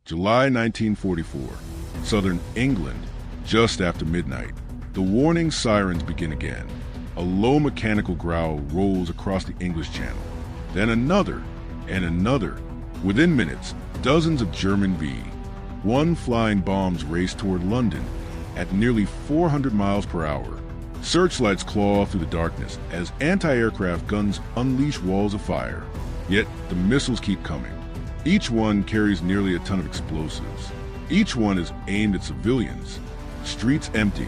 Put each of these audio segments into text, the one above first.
July 1944, southern England, just after midnight. The warning sirens begin again. A low mechanical growl rolls across the English Channel. Then another, and another. Within minutes, dozens of German V-1 flying bombs race toward London at nearly 400 miles per hour. Searchlights claw through the darkness as anti-aircraft guns unleash walls of fire. Yet the missiles keep coming. Each one carries nearly a ton of explosives. Each one is aimed at civilians. Streets empty.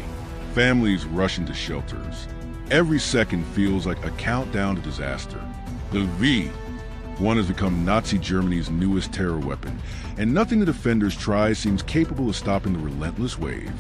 Families rush into shelters. Every second feels like a countdown to disaster. The V-1 has become Nazi Germany's newest terror weapon, and nothing the defenders try seems capable of stopping the relentless wave.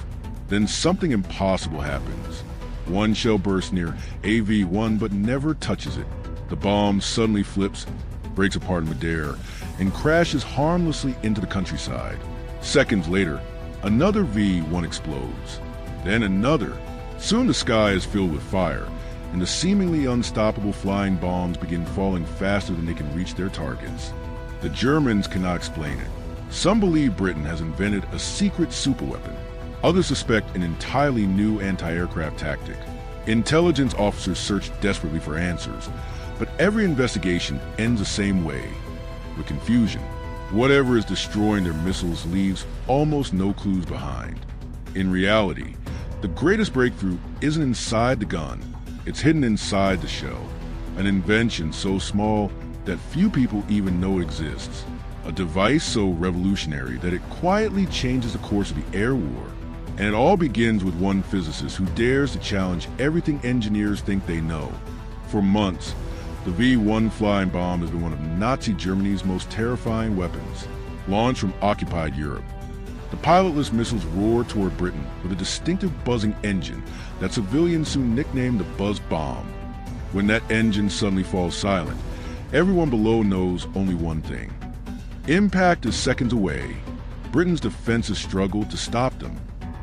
Then something impossible happens. One shell bursts near a V-1 but never touches it. The bomb suddenly flips, breaks apart in midair, and crashes harmlessly into the countryside. Seconds later, another V-1 explodes. Then another. Soon the sky is filled with fire, and the seemingly unstoppable flying bombs begin falling faster than they can reach their targets. The Germans cannot explain it. Some believe Britain has invented a secret superweapon. Others suspect an entirely new anti-aircraft tactic. Intelligence officers search desperately for answers, but every investigation ends the same way, with confusion. Whatever is destroying their missiles leaves almost no clues behind. In reality, the greatest breakthrough isn't inside the gun, it's hidden inside the shell. An invention so small that few people even know it exists. A device so revolutionary that it quietly changes the course of the air war. And it all begins with one physicist who dares to challenge everything engineers think they know. For months, the V-1 flying bomb has been one of Nazi Germany's most terrifying weapons. Launched from occupied Europe, the pilotless missiles roar toward Britain with a distinctive buzzing engine that civilians soon nicknamed the Buzz Bomb. When that engine suddenly falls silent, everyone below knows only one thing. Impact is seconds away. Britain's defenses struggle to stop them.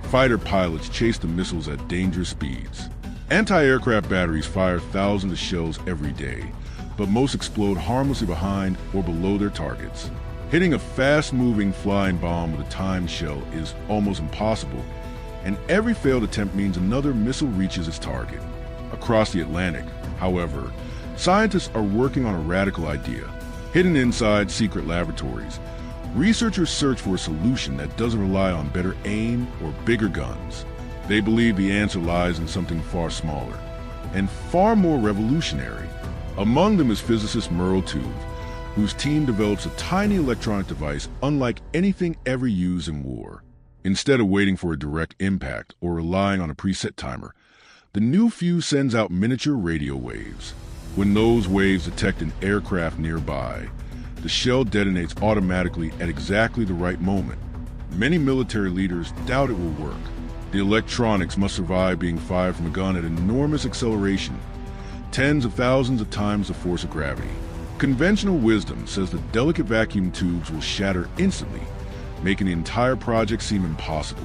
Fighter pilots chase the missiles at dangerous speeds. Anti-aircraft batteries fire thousands of shells every day, but most explode harmlessly behind or below their targets. Hitting a fast-moving flying bomb with a timed shell is almost impossible, and every failed attempt means another missile reaches its target. Across the Atlantic, however, scientists are working on a radical idea. Hidden inside secret laboratories, researchers search for a solution that doesn't rely on better aim or bigger guns. They believe the answer lies in something far smaller and far more revolutionary. Among them is physicist Merle Tuve, whose team develops a tiny electronic device unlike anything ever used in war. Instead of waiting for a direct impact or relying on a preset timer, the new Fuze sends out miniature radio waves. When those waves detect an aircraft nearby, the shell detonates automatically at exactly the right moment. Many military leaders doubt it will work. The electronics must survive being fired from a gun at enormous acceleration, tens of thousands of times the force of gravity. Conventional wisdom says the delicate vacuum tubes will shatter instantly, making the entire project seem impossible.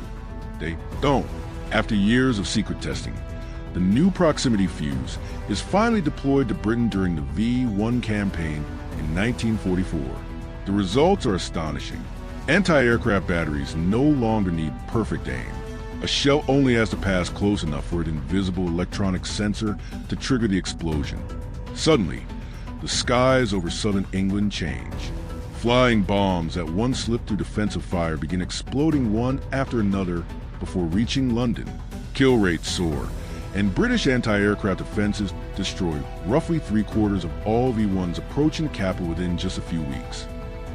They don't. After years of secret testing, the new proximity fuse is finally deployed to Britain during the V-1 campaign in 1944. The results are astonishing. Anti-aircraft batteries no longer need perfect aim. A shell only has to pass close enough for an invisible electronic sensor to trigger the explosion. Suddenly, the skies over southern England change. Flying bombs that once slipped through defensive fire begin exploding one after another before reaching London. Kill rates soar, and British anti-aircraft defenses destroy roughly 3/4 of all V-1s approaching the capital within just a few weeks.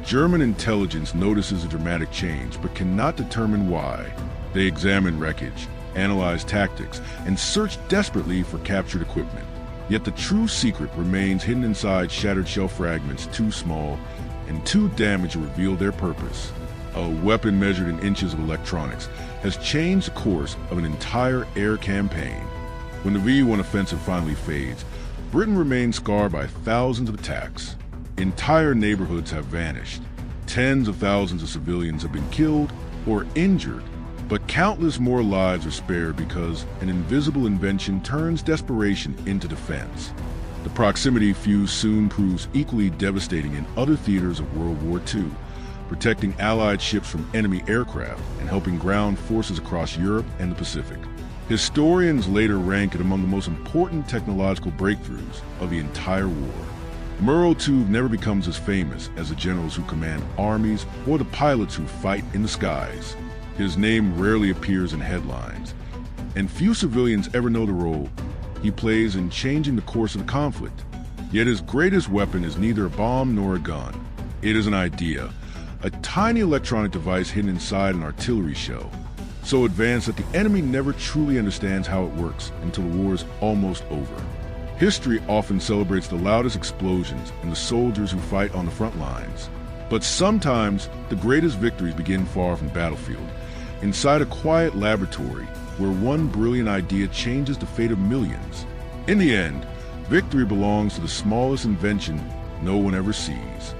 German intelligence notices a dramatic change but cannot determine why. They examine wreckage, analyze tactics, and search desperately for captured equipment. Yet the true secret remains hidden inside shattered shell fragments too small and too damaged to reveal their purpose. A weapon measured in inches of electronics has changed the course of an entire air campaign. When the V-1 offensive finally fades, Britain remains scarred by thousands of attacks. Entire neighborhoods have vanished. Tens of thousands of civilians have been killed or injured. But countless more lives are spared because an invisible invention turns desperation into defense. The proximity fuse soon proves equally devastating in other theaters of World War II. protecting Allied ships from enemy aircraft and helping ground forces across Europe and the Pacific. Historians later rank it among the most important technological breakthroughs of the entire war. Murrow-Tube never becomes as famous as the generals who command armies or the pilots who fight in the skies. His name rarely appears in headlines, and few civilians ever know the role he plays in changing the course of the conflict. Yet his greatest weapon is neither a bomb nor a gun. It is an idea, a tiny electronic device hidden inside an artillery shell, so advanced that the enemy never truly understands how it works until the war is almost over. History often celebrates the loudest explosions and the soldiers who fight on the front lines. But sometimes the greatest victories begin far from the battlefield, inside a quiet laboratory where one brilliant idea changes the fate of millions. In the end, victory belongs to the smallest invention no one ever sees.